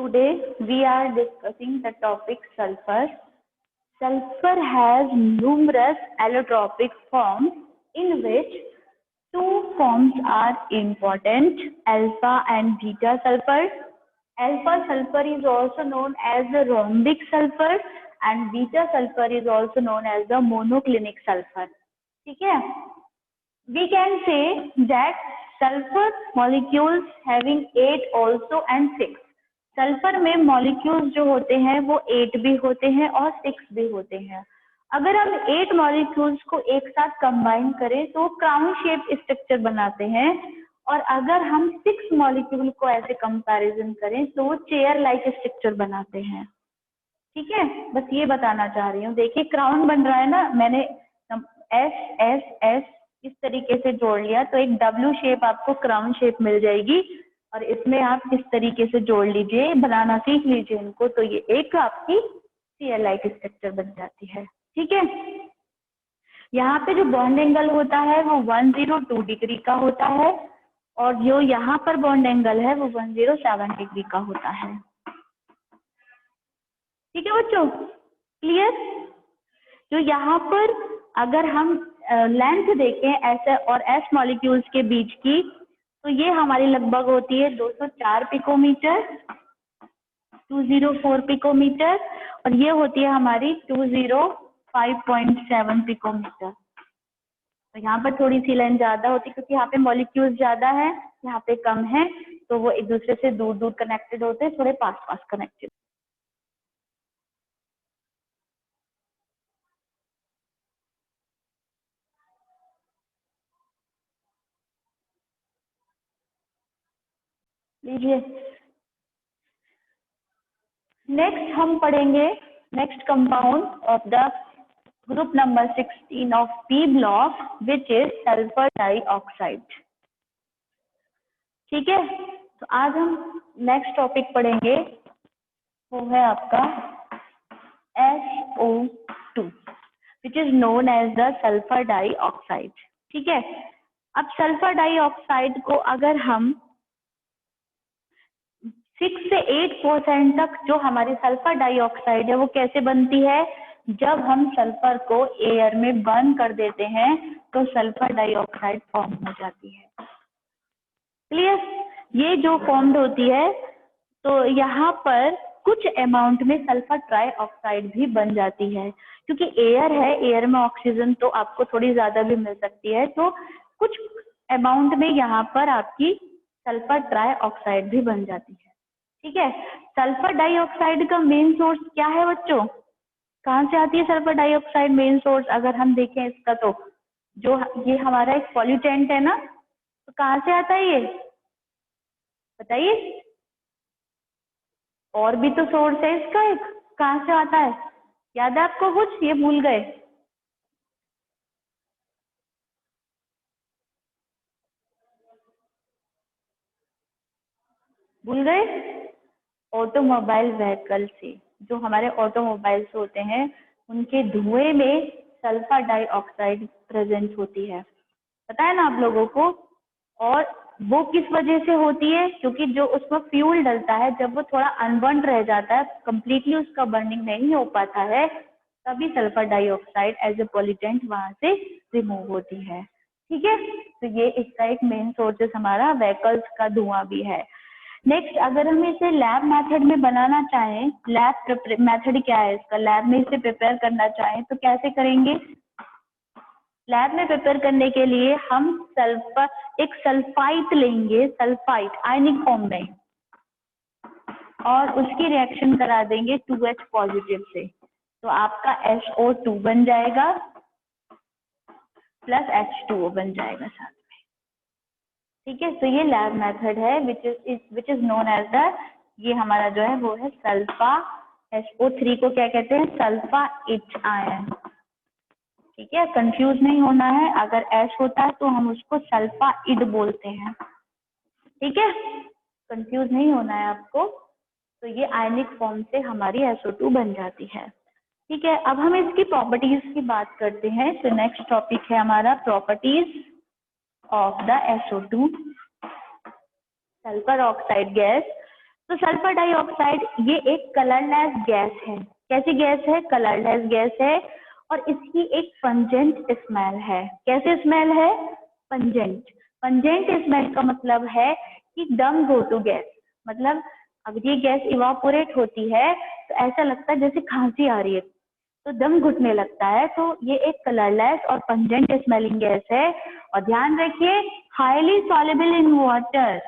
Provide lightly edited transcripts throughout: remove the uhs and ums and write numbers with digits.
Today we are discussing the topic sulfur. Sulfur has numerous allotropic forms in which two forms are important, alpha and beta sulfur. Alpha sulfur is also known as the rhombic sulfur and beta sulfur is also known as the monoclinic sulfur. ठीक है? We can say that sulfur molecules having 8 also and 6. Sulphur में molecules जो होते हैं वो 8 भी होते हैं और 6 भी होते हैं. अगर हम 8 मॉलिक्यूल्स को एक साथ कंबाइन करें तो क्राउन शेप स्ट्रक्चर बनाते हैं और अगर हम 6 मॉलिक्यूल को ऐसे कंपैरिजन करें तो वो चेयर लाइक स्ट्रक्चर बनाते हैं. ठीक है, बस ये बताना चाह रही हूँ. देखिए क्राउन बन रहा है ना, मैंने एस एस एस इस तरीके से जोड़ लिया तो एक डब्ल्यू शेप आपको क्राउन शेप मिल जाएगी और इसमें आप इस तरीके से जोड़ लीजिए, बनाना सीख लीजिए इनको, तो ये एक आपकी चेयर लाइक स्ट्रक्चर बन जाती है. ठीक है, यहाँ पे जो बॉन्ड एंगल होता है वो 102 डिग्री का होता है और जो यहाँ पर बॉन्ड एंगल है वो 107 डिग्री का होता है. ठीक है बच्चों, क्लियर? जो यहाँ पर अगर हम लेंथ देखें एस और एस मॉलिक्यूल्स के बीच की तो ये हमारी लगभग होती है 204 पिकोमीटर, 204 पिकोमीटर और ये होती है हमारी 205.7 पिकोमीटर. तो यहाँ पर थोड़ी सी लेंथ ज्यादा होती है क्योंकि यहाँ पे मॉलिक्यूल्स ज्यादा है, यहाँ पे कम है, तो वो एक दूसरे से दूर दूर कनेक्टेड होते हैं, थोड़े पास पास कनेक्टेड. लीजिए नेक्स्ट हम पढ़ेंगे next compound of the group number 16 of P block which is sulphur dioxide. ठीक है, तो आज हम नेक्स्ट टॉपिक पढ़ेंगे, वो है आपका SO2 which is known as the sulphur dioxide. ठीक है, अब सल्फर डाइऑक्साइड को अगर हम 6 से 8% तक जो हमारी सल्फर डाइऑक्साइड है वो कैसे बनती है, जब हम सल्फर को एयर में बर्न कर देते हैं तो सल्फर डाइऑक्साइड फॉर्म हो जाती है. क्लियर? ये जो फॉर्म्ड होती है तो यहाँ पर कुछ अमाउंट में सल्फर ट्राइऑक्साइड भी बन जाती है क्योंकि एयर है, एयर में ऑक्सीजन तो आपको थोड़ी ज्यादा भी मिल सकती है, तो कुछ अमाउंट में यहाँ पर आपकी सल्फर ट्राइऑक्साइड भी बन जाती है. ठीक है, सल्फर डाइऑक्साइड का मेन सोर्स क्या है बच्चों? कहाँ से आती है सल्फर डाइऑक्साइड मेन सोर्स? अगर हम देखें इसका तो जो ये हमारा एक पॉल्यूटेंट है ना, तो कहाँ से आता है ये बताइए? और भी तो सोर्स है इसका एक, कहाँ से आता है? याद है आपको कुछ? ये भूल गए? भूल गए? ऑटोमोबाइल व्हीकल से, जो हमारे ऑटोमोबाइल्स होते हैं उनके धुएं में सल्फर डाइऑक्साइड प्रेजेंट होती है, पता है ना आप लोगों को? और वो किस वजह से होती है? क्योंकि जो उसमें फ्यूल डलता है जब वो थोड़ा अनबर्न रह जाता है, कंप्लीटली उसका बर्निंग नहीं हो पाता है, तभी sulphur dioxide as a pollutant वहां से रिमूव होती है. ठीक है, तो ये इसका एक मेन सोर्सेस हमारा व्हीकल्स का धुआं भी है. नेक्स्ट, अगर हम इसे लैब मेथड में बनाना चाहें, लैब मेथड क्या है इसका, लैब में इसे प्रिपेयर करना चाहें तो कैसे करेंगे? लैब में प्रिपेयर करने के लिए हम एक सल्फाइट लेंगे, सल्फाइट आयनिक फॉर्म में, और उसकी रिएक्शन करा देंगे 2H पॉजिटिव से, तो आपका SO2 बन जाएगा प्लस H2O बन जाएगा साथ में. ठीक है, तो ये लैब मेथड है which is known as the, ये हमारा जो है वो है सल्फा. SO3 को क्या कहते हैं? सल्फा इच आयन. ठीक है, कंफ्यूज नहीं होना है, अगर एस होता है तो हम उसको सल्फा इड बोलते हैं. ठीक है, कंफ्यूज नहीं होना है आपको. तो ये आयनिक फॉर्म से हमारी SO2 बन जाती है. ठीक है, अब हम इसकी प्रॉपर्टीज की बात करते हैं. तो नेक्स्ट टॉपिक है हमारा properties of the SO2 sulphur oxide gas. तो सल्फर डाइऑक्साइड ये एक कलरलेस गैस है। कैसी गैस है? कलरलेस गैस है और इसकी एक पंजेंट स्मेल है। कैसे स्मेल है? पंजेंट। पंजेंट स्मेल का मतलब है कि दम गो टू गैस, मतलब अगर ये गैस इवापोरेट होती है तो ऐसा लगता है जैसे खांसी आ रही है, तो दम घुटने लगता है। तो ये एक कलरलेस और पंजेंट स्मेलिंग गैस है। और ध्यान रखिए, highly soluble in water,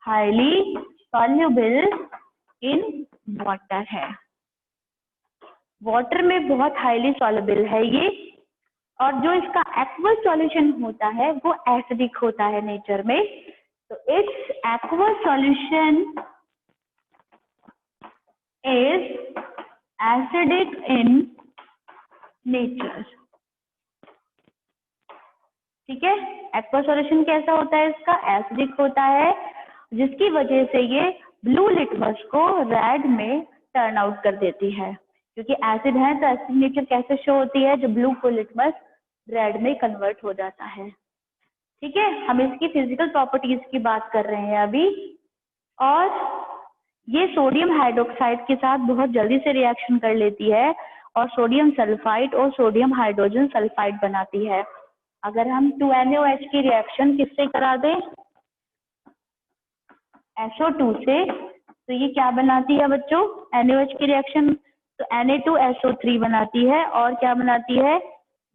highly soluble in water है, वाटर में बहुत हाईली सॉल्युबल है ये। और जो इसका एक्वस सॉल्यूशन होता है वो एसिडिक होता है नेचर में। तो it's aqueous solution is acidic in nature. ठीक है, एक्वस सॉल्यूशन कैसा होता है? इसका एसिडिक होता है, जिसकी वजह से ये ब्लू लिटमस को रेड में टर्न आउट कर देती है। क्योंकि एसिड है तो एसिड नेचर कैसे शो होती है? जब ब्लू को लिटमस रेड में कन्वर्ट हो जाता है। ठीक है, हम इसकी फिजिकल प्रॉपर्टीज की बात कर रहे हैं अभी। और ये सोडियम हाइड्रोक्साइड के साथ बहुत जल्दी से रिएक्शन कर लेती है और सोडियम सल्फाइड और सोडियम हाइड्रोजन सल्फाइड बनाती है। अगर हम 2NaOH की रिएक्शन किससे करा दें? SO2 से, तो ये क्या बनाती है बच्चों? NaOH की रिएक्शन तो Na2SO3 बनाती है और क्या बनाती है?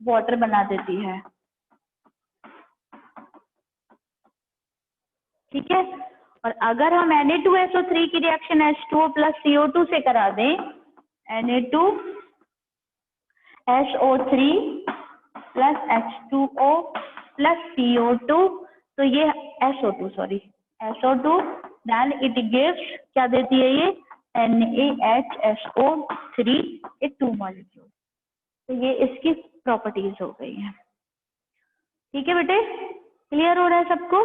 वाटर बना देती है। ठीक है, और अगर हम Na2SO3 की रिएक्शन H2O प्लस CO2 से करा दें, Na2SO3 plus H2O plus CO2, तो ये SO2 देन इट गिव्स, क्या देती है ये? NaHSO3 एक 2 मॉलिक्यूल। तो ये इसकी प्रॉपर्टीज हो गई है। ठीक है बेटे, क्लियर हो रहा है सबको?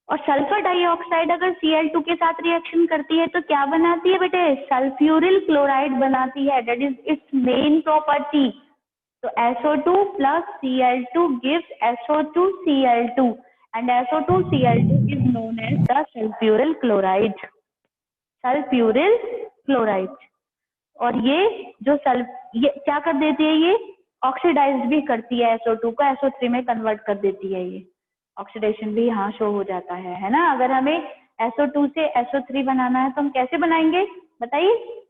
और सल्फर डाइऑक्साइड अगर Cl2 के साथ रिएक्शन करती है तो क्या बनाती है बेटे? सल्फ्यूरिल क्लोराइड बनाती है, that is it's main property. तो SO2 plus Cl2 gives SO2Cl2 and SO2Cl2 is known as the sulfuryl chloride. Sulphuryl chloride. और ये जो ये क्या कर देती है? ये ऑक्सीडाइज भी करती है SO2 को SO3 में कन्वर्ट कर देती है। ये ऑक्सीडेशन भी यहाँ शो हो जाता है ना। अगर हमें SO2 से SO3 बनाना है तो हम कैसे बनाएंगे बताइए?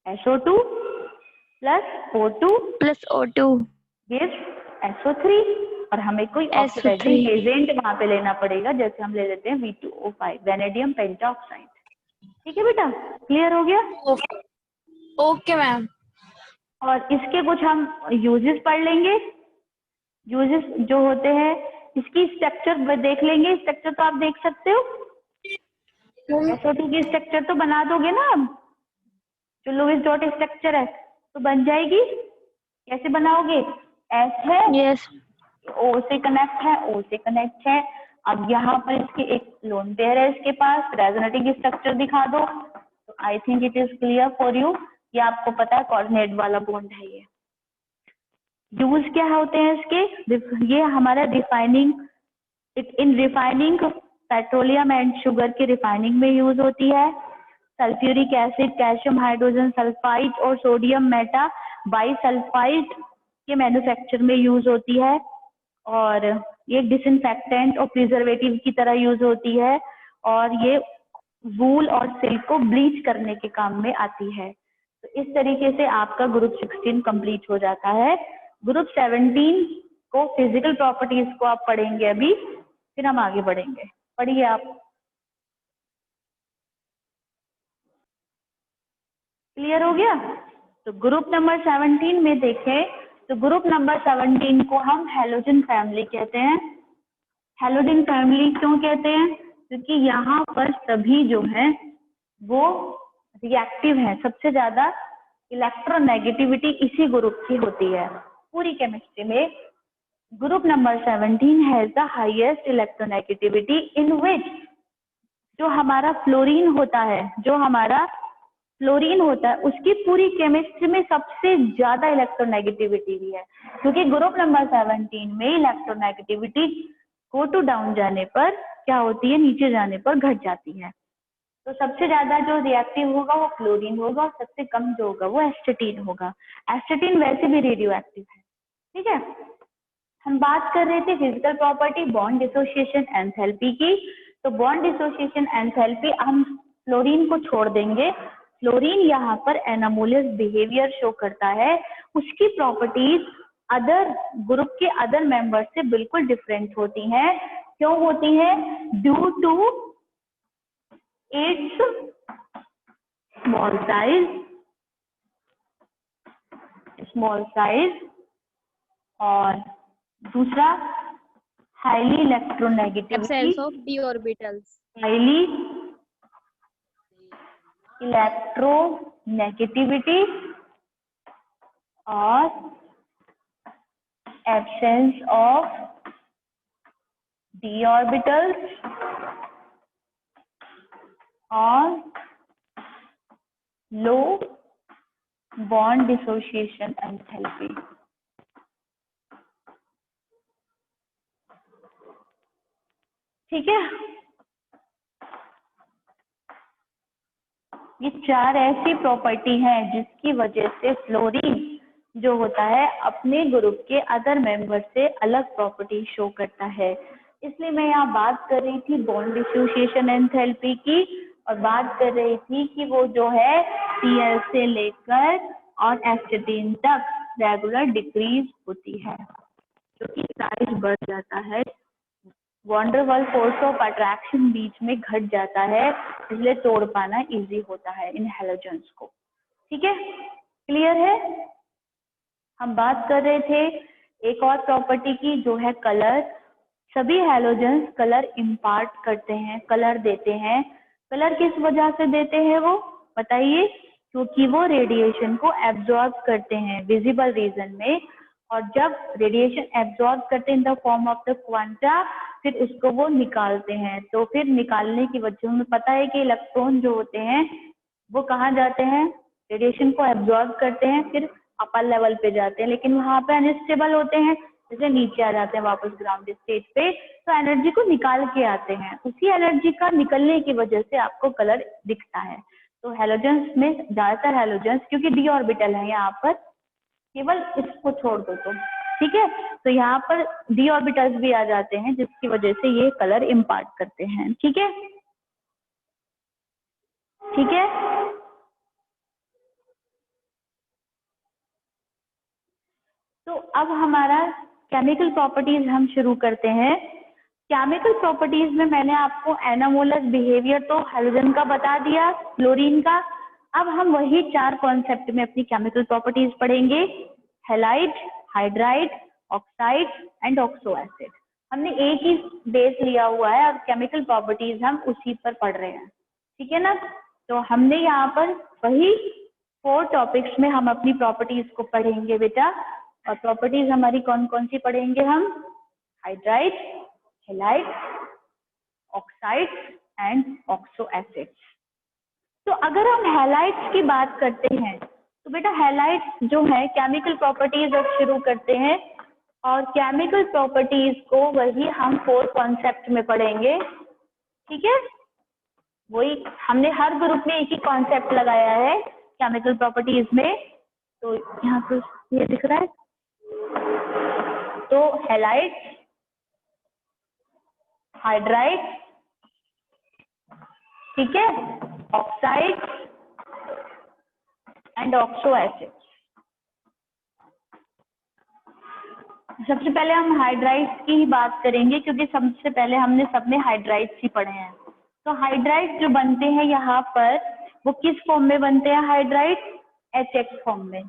SO2 plus O2 gives SO3 और हमें कोई ऑक्सीडाइजिंग एजेंट वहां पे लेना पड़ेगा, जैसे हम ले लेते हैं V2O5 वैनेडियम पेंटाऑक्साइड। ठीक है बेटा, क्लियर हो गया? Okay ma'am. और इसके कुछ हम यूजेस पढ़ लेंगे। यूजेस जो होते हैं, इसकी स्ट्रक्चर देख लेंगे। स्ट्रक्चर तो आप देख सकते हो, SO2 की स्ट्रक्चर तो बना दोगे ना आप? जो लुईस डॉट स्ट्रक्चर है तो बन जाएगी। कैसे बनाओगे? S है, यस, O से कनेक्ट है, O से कनेक्ट है। अब यहाँ पर इसके एक लोन पेयर है, इसके पास रेजोनेटिंग स्ट्रक्चर दिखा दो। तो I think it is clear for you. ये आपको पता है कोऑर्डिनेट वाला बॉन्ड है ये। यूज क्या होते हैं इसके? ये हमारा refining, in refining petroleum and sugar की रिफाइनिंग में यूज होती है। Sulphuric acid, calcium hydrogen sulphide और सोडियम मेटा बाइसल्फाइड के मैन्युफैक्चर में यूज होती है। और ये डिसइंफेक्टेंट और प्रिजर्वेटिव की तरह यूज होती है। और ये वूल और सिल्क को ब्लीच करने के काम में आती है। तो इस तरीके से आपका ग्रुप 16 कंप्लीट हो जाता है। ग्रुप 17 को फिजिकल प्रॉपर्टीज को आप पढ़ेंगे अभी, फिर हम आगे बढ़ेंगे। पढ़िए आप। क्लियर हो गया? तो ग्रुप नंबर 17 में देखें तो ग्रुप नंबर 17 को हम हैलोजन फैमिली कहते हैं। हैलोजन फैमिली क्यों कहते हैं? क्योंकि यहाँ पर सभी जो हैं वो रिएक्टिव हैं। सबसे ज्यादा इलेक्ट्रोनेगेटिविटी इसी ग्रुप की होती है पूरी केमिस्ट्री में। Group number 17 has the highest electronegativity in which जो हमारा फ्लोरीन होता है, उसकी पूरी केमिस्ट्री में सबसे ज्यादा इलेक्ट्रोनेगेटिविटी भी है। क्योंकि ग्रुप नंबर 17 में इलेक्ट्रोनेगेटिविटी गो टू डाउन जाने पर क्या होती है, नीचे जाने पर घट जाती है। तो सबसे ज्यादा जो रिएक्टिव होगा वो क्लोरीन होगा और सबसे कम जो होगा वो एस्टेटीन होगा। एस्टेटीन वैसे भी रेडियो एक्टिव है। ठीक है, हम बात कर रहे थे physical property bond dissociation enthalpy की। तो बॉन्ड डिसोसिएशन एंथैल्पी हम फ्लोरीन को छोड़ देंगे। फ्लोरीन यहाँ पर एनामोलियस बिहेवियर शो करता है। उसकी प्रॉपर्टीज अदर ग्रुप के अदर मेंबर से बिल्कुल डिफरेंट होती हैं। क्यों होती है? Due to its small size और दूसरा highly electronegativity, Absence of d orbitals. Highly electronegativity और एब्सेंस ऑफ d ऑर्बिटल्स और लो बॉन्ड डिसोसिएशन एंथैल्पी। ठीक है, ये चार ऐसी प्रॉपर्टी हैं जिसकी वजह से फ्लोरीन जो होता है अपने ग्रुप के अदर मेंबर से अलग प्रॉपर्टी शो करता है। इसलिए मैं यहाँ बात कर रही थी बॉन्ड डिसोसिएशन एंथैल्पी की और बात कर रही थी कि वो जो है Cl से लेकर और एस्टेटीन तक रेगुलर डिक्रीज होती है, क्योंकि साइज बढ़ जाता है, वॉन डर वाल फोर्स ऑफ अट्रैक्शन बीच में घट जाता है, इसलिए तोड़ पाना इजी होता है इन हैलोजेंस को। ठीक है, क्लियर है? हम बात कर रहे थे एक और प्रॉपर्टी की जो है कलर। सभी हैलोजेंस कलर इम्पार्ट करते हैं, कलर देते हैं। कलर किस वजह से देते हैं वो बताइए? क्योंकि वो रेडिएशन को एब्जॉर्ब करते हैं विजिबल रीजन में, और जब रेडिएशन एब्जॉर्ब करते हैं in the form of the quanta, फिर उसको वो निकालते हैं। तो फिर निकालने की वजह हमें पता है कि इलेक्ट्रॉन जो होते हैं वो कहाँ जाते हैं, रेडिएशन को एब्जॉर्ब करते हैं, फिर अपर लेवल पे जाते हैं, लेकिन वहां पे अनस्टेबल होते हैं, जैसे नीचे आ जाते हैं वापस ग्राउंड स्टेट पे, तो एनर्जी को निकाल के आते हैं। उसी एनर्जी का निकलने की वजह से आपको कलर दिखता है। तो हैलोजेंस में ज्यादातर हैलोजेंस, क्योंकि डी ऑर्बिटल है यहाँ पर, केवल इसको छोड़ दो तो ठीक है, तो यहाँ पर डी ऑर्बिटल्स भी आ जाते हैं जिसकी वजह से ये कलर इम्पार्ट करते हैं। ठीक है, ठीक है। तो अब हमारा केमिकल प्रॉपर्टीज हम शुरू करते हैं। केमिकल प्रॉपर्टीज में मैंने आपको एनामोलस बिहेवियर तो हैलोजन का बता दिया, क्लोरीन का। अब हम वही चार कॉन्सेप्ट में अपनी केमिकल प्रॉपर्टीज पढ़ेंगे, halide, hydride, oxide and oxo acid. हमने एक ही बेस लिया हुआ है और केमिकल प्रॉपर्टीज हम उसी पर पढ़ रहे हैं, ठीक है ना। तो हमने यहाँ पर वही 4 टॉपिक्स में हम अपनी प्रॉपर्टीज को पढ़ेंगे बेटा। और प्रॉपर्टीज हमारी कौन कौन सी पढ़ेंगे हम? Hydride, halide, oxide and oxo acid. तो अगर हम हैलाइड्स की बात करते हैं तो बेटा हैलाइड्स जो है केमिकल प्रॉपर्टीज अब शुरू करते हैं, और केमिकल प्रॉपर्टीज को वही हम 4 कॉन्सेप्ट में पढ़ेंगे, ठीक है। वही हमने हर ग्रुप में एक ही कॉन्सेप्ट लगाया है केमिकल प्रॉपर्टीज में। तो यहाँ पर ये दिख रहा है, तो हैलाइड्स, हाइड्राइड, ठीक है, ऑक्साइड एंड ऑक्सो एसिड। सबसे पहले हम हाइड्राइड्स की ही बात करेंगे, क्योंकि सबसे पहले हमने सबने हाइड्राइड्स ही पढ़े हैं। तो हाइड्राइड जो बनते हैं यहाँ पर वो किस फॉर्म में बनते हैं? हाइड्राइड HX फॉर्म में।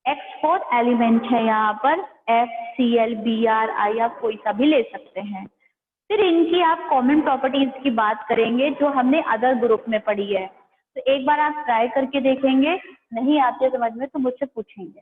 X4 एलिमेंट है यहाँ पर, FCl, Br, आप कोई सा भी ले सकते हैं। फिर इनकी आप कॉमन प्रॉपर्टीज की बात करेंगे जो हमने अदर ग्रुप में पढ़ी है। तो एक बार आप ट्राई करके देखेंगे, नहीं आते समझ में तो मुझसे पूछेंगे,